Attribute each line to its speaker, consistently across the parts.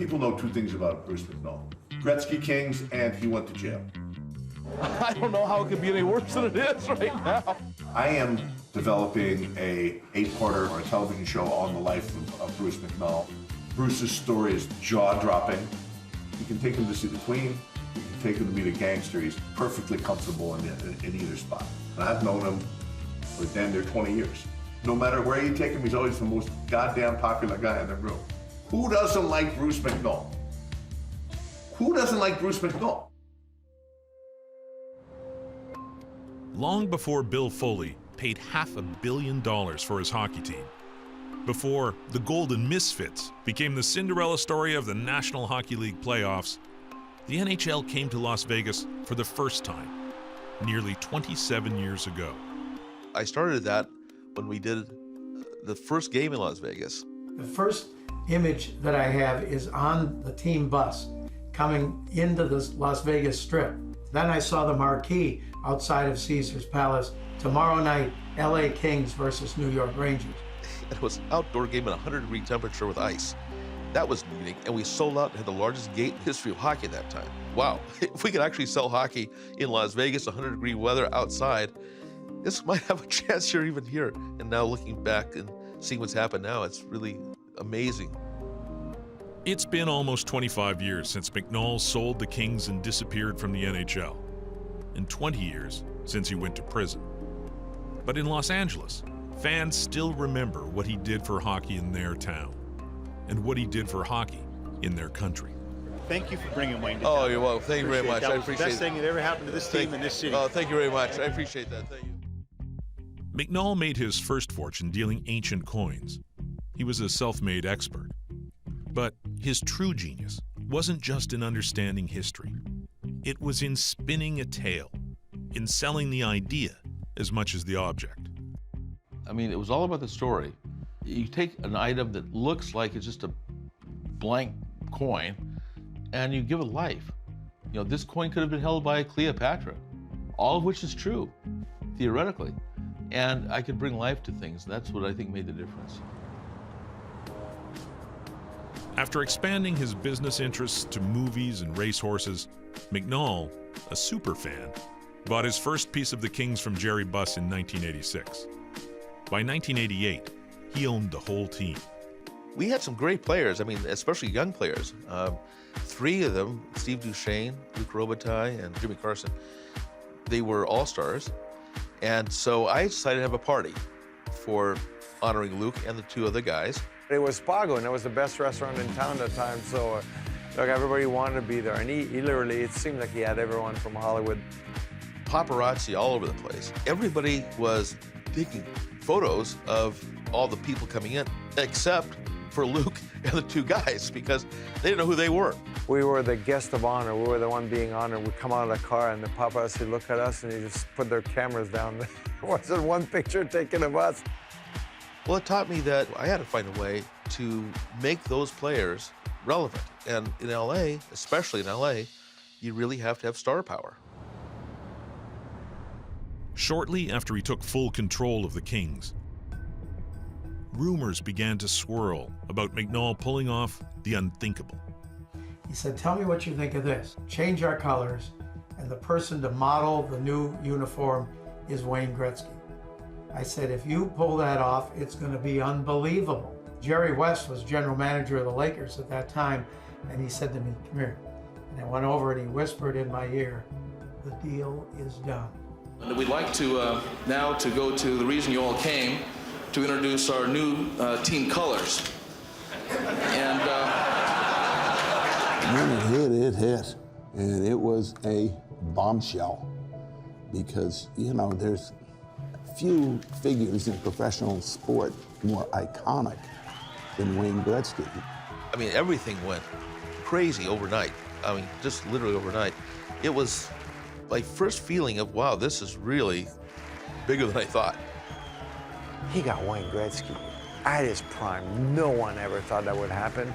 Speaker 1: People know two things about Bruce McNall. Gretzky Kings, and he went to jail.
Speaker 2: I don't know how it could be any worse than it is right now.
Speaker 1: I am developing a 8-parter or a television show on the life of Bruce McNall. Bruce's story is jaw-dropping. You can take him to see the Queen, you can take him to meet a gangster. He's perfectly comfortable in either spot. And I've known him for damn near 20 years. No matter where you take him, he's always the most goddamn popular guy in the room. Who doesn't like Bruce McNall? Who doesn't like Bruce McNall?
Speaker 3: Long before Bill Foley paid $500 million for his hockey team, before the Golden Misfits became the Cinderella story of the National Hockey League playoffs, the NHL came to Las Vegas for the first time, nearly 27 years ago.
Speaker 4: I started that when we did the first game in Las Vegas.
Speaker 5: The first image that I have is on the team bus coming into the Las Vegas Strip. Then I saw the marquee outside of Caesar's Palace, tomorrow night, LA Kings versus New York Rangers.
Speaker 4: It was an outdoor game in 100-degree temperature with ice. That was unique, and we sold out and had the largest gate history of hockey at that time. Wow, if we could actually sell hockey in Las Vegas, 100-degree weather outside, this might have a chance here even here. And now looking back and seeing what's happened now, it's really amazing.
Speaker 3: It's been almost 25 years since McNall sold the Kings and disappeared from the NHL, and 20 years since he went to prison. But in Los Angeles, fans still remember what he did for hockey in their town and what he did for hockey in their country.
Speaker 6: Thank you for bringing Wayne to
Speaker 4: Oh,
Speaker 6: town.
Speaker 4: you're welcome. Thank you very much. I appreciate it.
Speaker 6: That was the best thing that ever happened to this team in this city.
Speaker 4: Oh, thank you very much. I appreciate that. Thank you.
Speaker 3: McNall made his first fortune dealing ancient coins. He was a self-made expert. But his true genius wasn't just in understanding history. It was in spinning a tale, in selling the idea as much as the object.
Speaker 2: I mean, it was all about the story. You take an item that looks like it's just a blank coin, and you give it life. You know, this coin could have been held by Cleopatra, all of which is true, theoretically. And I could bring life to things. That's what I think made the difference.
Speaker 3: After expanding his business interests to movies and racehorses, McNall, a super fan, bought his first piece of the Kings from Jerry Buss in 1986. By 1988, he owned the whole team.
Speaker 4: We had some great players, I mean, especially young players. 3 of them, Steve Duchesne, Luc Robitaille, and Jimmy Carson, they were all-stars. And so I decided to have a party for honoring Luke and the 2 other guys.
Speaker 7: It was Spago, and it was the best restaurant in town at the time, so look, everybody wanted to be there. And he literally, it seemed like he had everyone from Hollywood.
Speaker 4: Paparazzi all over the place. Everybody was taking photos of all the people coming in, except for Luke and the 2 guys, because they didn't know who they were.
Speaker 7: We were the guest of honor. We were the one being honored. We'd come out of the car, and the paparazzi look at us, and they just put their cameras down. There wasn't one picture taken of us.
Speaker 4: Well, it taught me that I had to find a way to make those players relevant. And in LA, especially in LA, you really have to have star power.
Speaker 3: Shortly after he took full control of the Kings, rumors began to swirl about McNall pulling off the unthinkable.
Speaker 5: He said, tell me what you think of this. Change our colors, and the person to model the new uniform is Wayne Gretzky. I said, if you pull that off, it's going to be unbelievable. Jerry West was general manager of the Lakers at that time, and he said to me, come here. And I went over and he whispered in my ear, the deal is done.
Speaker 8: We'd like to now to go to the reason you all came, to introduce our new team colors. And
Speaker 9: when it hit, and it was a bombshell, because, you know, there's few figures in professional sport more iconic than Wayne Gretzky.
Speaker 4: I mean, everything went crazy overnight. I mean, just literally overnight. It was my first feeling of, wow, this is really bigger than I thought.
Speaker 7: He got Wayne Gretzky at his prime. No one ever thought that would happen.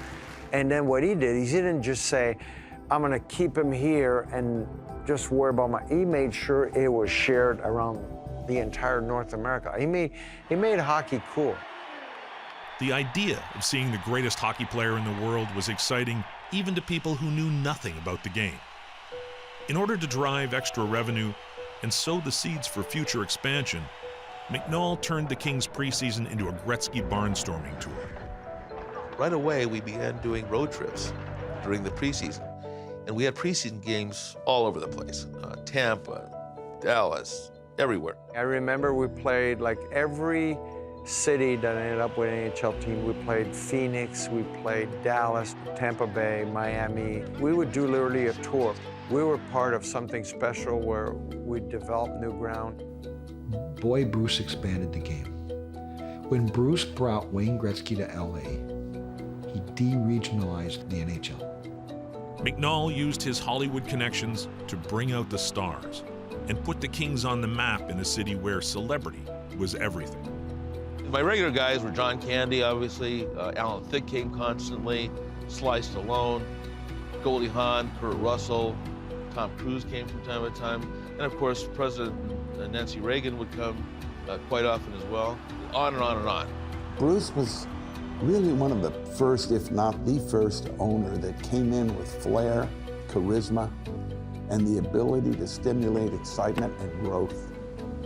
Speaker 7: And then what he did, he didn't just say, I'm gonna keep him here and just worry about he made sure it was shared around the entire North America. He made hockey cool.
Speaker 3: The idea of seeing the greatest hockey player in the world was exciting even to people who knew nothing about the game. In order to drive extra revenue and sow the seeds for future expansion, McNall turned the Kings preseason into a Gretzky barnstorming tour.
Speaker 4: Right away, we began doing road trips during the preseason. And we had preseason games all over the place. Tampa, Dallas, everywhere.
Speaker 7: I remember we played like every city that ended up with an NHL team. We played Phoenix, we played Dallas, Tampa Bay, Miami. We would do literally a tour. We were part of something special where we developed new ground.
Speaker 10: Boy, Bruce expanded the game. When Bruce brought Wayne Gretzky to LA, he de-regionalized the NHL.
Speaker 3: McNall used his Hollywood connections to bring out the stars and put the Kings on the map in a city where celebrity was everything.
Speaker 4: My regular guys were John Candy, obviously, Alan Thicke came constantly, Sly Stallone, Goldie Hawn, Kurt Russell, Tom Cruise came from time to time, and of course President Nancy Reagan would come quite often as well, on and on and on.
Speaker 9: Bruce was really one of the first, if not the first, owner that came in with flair, charisma, and the ability to stimulate excitement and growth.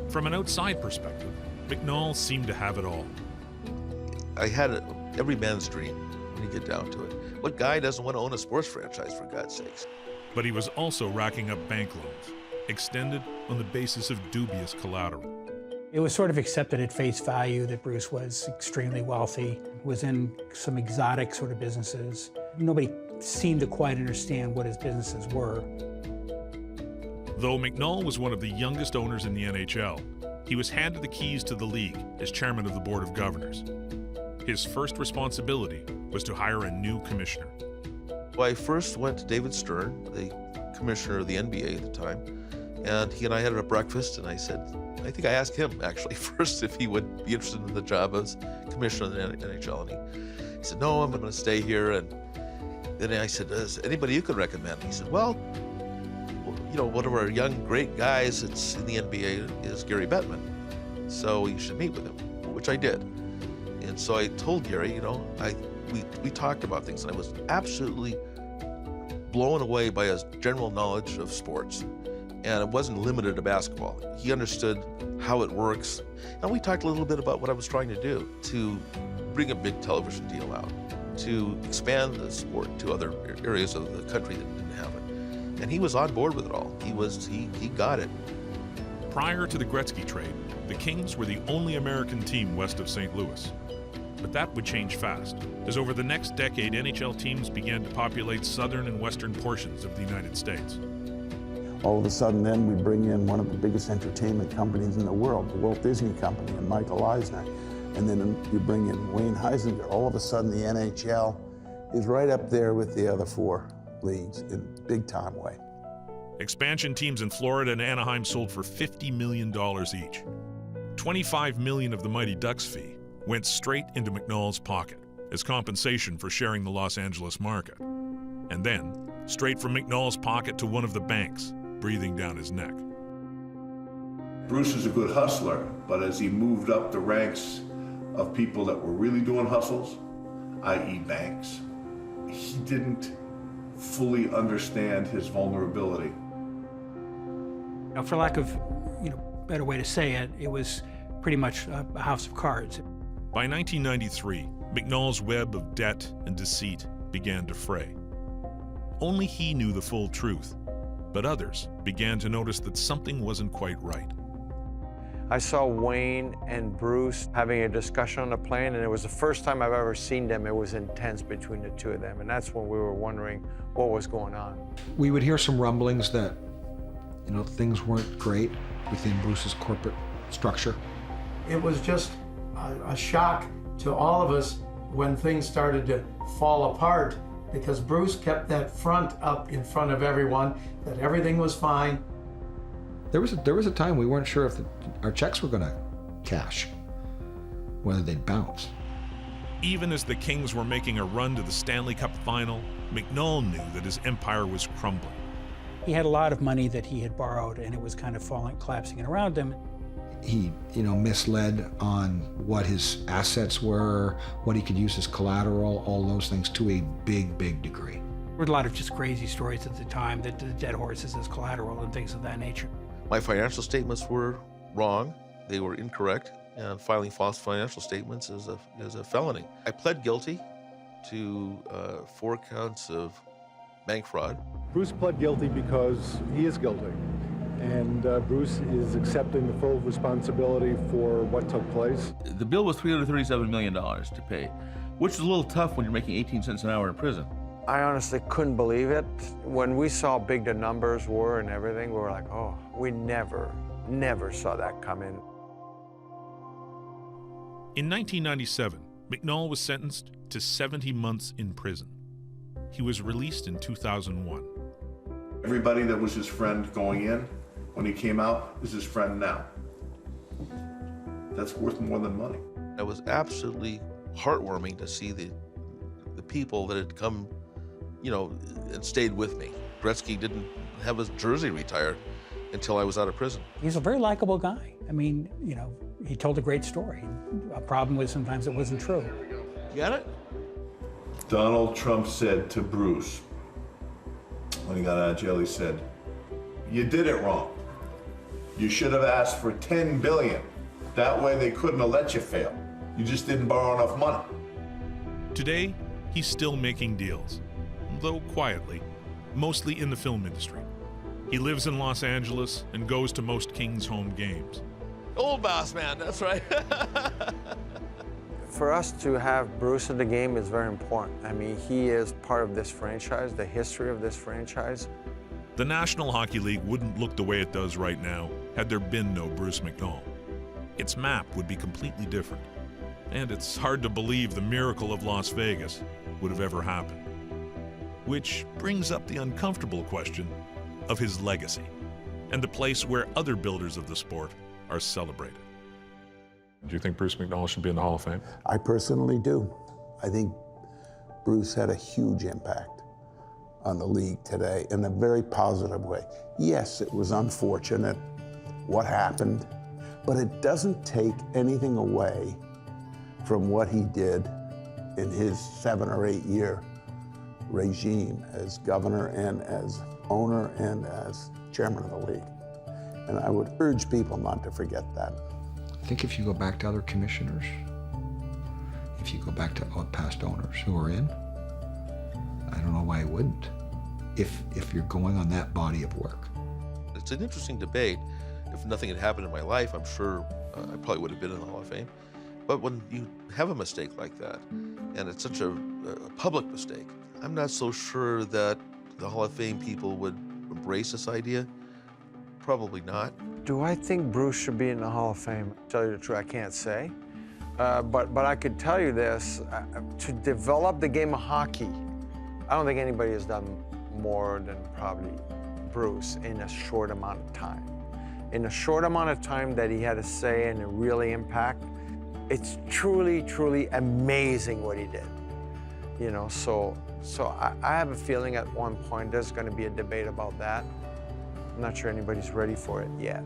Speaker 3: From an outside perspective, McNall seemed to have it all.
Speaker 4: I had every man's dream when you get down to it. What guy doesn't want to own a sports franchise, for God's sakes?
Speaker 3: But he was also racking up bank loans, extended on the basis of dubious collateral.
Speaker 11: It was sort of accepted at face value that Bruce was extremely wealthy, was in some exotic sort of businesses. Nobody seemed to quite understand what his businesses were.
Speaker 3: Though McNall was one of the youngest owners in the NHL, he was handed the keys to the league as chairman of the Board of Governors. His first responsibility was to hire a new commissioner.
Speaker 4: Well, I first went to David Stern, the commissioner of the NBA at the time, and he and I had a breakfast, and I said, I think I asked him actually first if he would be interested in the job as commissioner of the NHL, and he said, no, I'm going to stay here. And then I said, is anybody you could recommend? And he said, well, you know, one of our young, great guys that's in the NBA is Gary Bettman, so you should meet with him, which I did. And so I told Gary, you know, we talked about things, and I was absolutely blown away by his general knowledge of sports. And it wasn't limited to basketball. He understood how it works. And we talked a little bit about what I was trying to do to bring a big television deal out, to expand the sport to other areas of the country that didn't have it. And he was on board with it all. He got it.
Speaker 3: Prior to the Gretzky trade, the Kings were the only American team west of St. Louis. But that would change fast, as over the next decade, NHL teams began to populate southern and western portions of the United States.
Speaker 9: All of a sudden then we bring in one of the biggest entertainment companies in the world, the Walt Disney Company and Michael Eisner. And then you bring in Wayne Heisinger. All of a sudden the NHL is right up there with the other four leagues in a big time way.
Speaker 3: Expansion teams in Florida and Anaheim sold for $50 million each. $25 million of the Mighty Ducks fee went straight into McNall's pocket as compensation for sharing the Los Angeles market. And then, straight from McNall's pocket to one of the banks, breathing down his neck.
Speaker 1: Bruce is a good hustler, but as he moved up the ranks of people that were really doing hustles, i.e. banks, he didn't fully understand his vulnerability.
Speaker 11: Now, for lack of better way to say it, it was pretty much a house of cards.
Speaker 3: By 1993, McNall's web of debt and deceit began to fray. Only he knew the full truth, but others began to notice that something wasn't quite right.
Speaker 7: I saw Wayne and Bruce having a discussion on the plane, and it was the first time I've ever seen them. It was intense between the two of them, and that's when we were wondering what was going on.
Speaker 10: We would hear some rumblings that, things weren't great within Bruce's corporate structure.
Speaker 5: It was just a shock to all of us when things started to fall apart, because Bruce kept that front up in front of everyone, that everything was fine.
Speaker 10: There was a time we weren't sure if our checks were going to cash, whether they'd bounce.
Speaker 3: Even as the Kings were making a run to the Stanley Cup final, McNall knew that his empire was crumbling.
Speaker 11: He had a lot of money that he had borrowed, and it was kind of collapsing around him.
Speaker 10: He, misled on what his assets were, what he could use as collateral, all those things to a big, big degree.
Speaker 11: There were a lot of just crazy stories at the time that the dead horses as collateral and things of that nature.
Speaker 4: My financial statements were wrong. They were incorrect, and filing false financial statements is a felony. I pled guilty to 4 counts of bank fraud.
Speaker 12: Bruce pled guilty because he is guilty, and Bruce is accepting the full responsibility for what took place.
Speaker 2: The bill was $337 million to pay, which is a little tough when you're making 18 cents an hour in prison.
Speaker 7: I honestly couldn't believe it. When we saw how big the numbers were and everything, we were like, oh, we never saw that come in.
Speaker 3: In 1997, McNall was sentenced to 70 months in prison. He was released in 2001.
Speaker 1: Everybody that was his friend going in, when he came out, is his friend now. That's worth more than money.
Speaker 4: It was absolutely heartwarming to see the people that had come, and stayed with me. Gretzky didn't have his jersey retired until I was out of prison.
Speaker 11: He's a very likable guy. I mean, he told a great story. A problem was sometimes it wasn't true.
Speaker 2: You got it?
Speaker 1: Donald Trump said to Bruce, when he got out of jail, he said, "You did it wrong. You should have asked for $10 billion. That way they couldn't have let you fail. You just didn't borrow enough money."
Speaker 3: Today, he's still making deals, though quietly, mostly in the film industry. He lives in Los Angeles and goes to most Kings home games.
Speaker 4: Old boss man, that's right.
Speaker 7: For us to have Bruce in the game is very important. I mean, he is part of this franchise, the history of this franchise.
Speaker 3: The National Hockey League wouldn't look the way it does right now had there been no Bruce McNall. Its map would be completely different. And it's hard to believe the miracle of Las Vegas would have ever happened. Which brings up the uncomfortable question of his legacy and the place where other builders of the sport are celebrated.
Speaker 13: Do you think Bruce McNall should be in the Hall of Fame?
Speaker 9: I personally do. I think Bruce had a huge impact on the league today in a very positive way. Yes, it was unfortunate what happened, but it doesn't take anything away from what he did in his 7 or 8 year regime as governor and as owner and as chairman of the league. And I would urge people not to forget that.
Speaker 10: I think if you go back to other commissioners, if you go back to past owners who are in, I don't know why it wouldn't, if you're going on that body of work.
Speaker 4: It's an interesting debate. If nothing had happened in my life, I'm sure I probably would have been in the Hall of Fame. But when you have a mistake like that, and it's such a public mistake, I'm not so sure that the Hall of Fame people would embrace this idea. Probably not.
Speaker 7: Do I think Bruce should be in the Hall of Fame? To tell you the truth, I can't say. But I could tell you this, to develop the game of hockey, I don't think anybody has done more than probably Bruce in a short amount of time. In a short amount of time that he had a say and a really impact, it's truly, truly amazing what he did. So I have a feeling at one point there's going to be a debate about that. I'm not sure anybody's ready for it yet.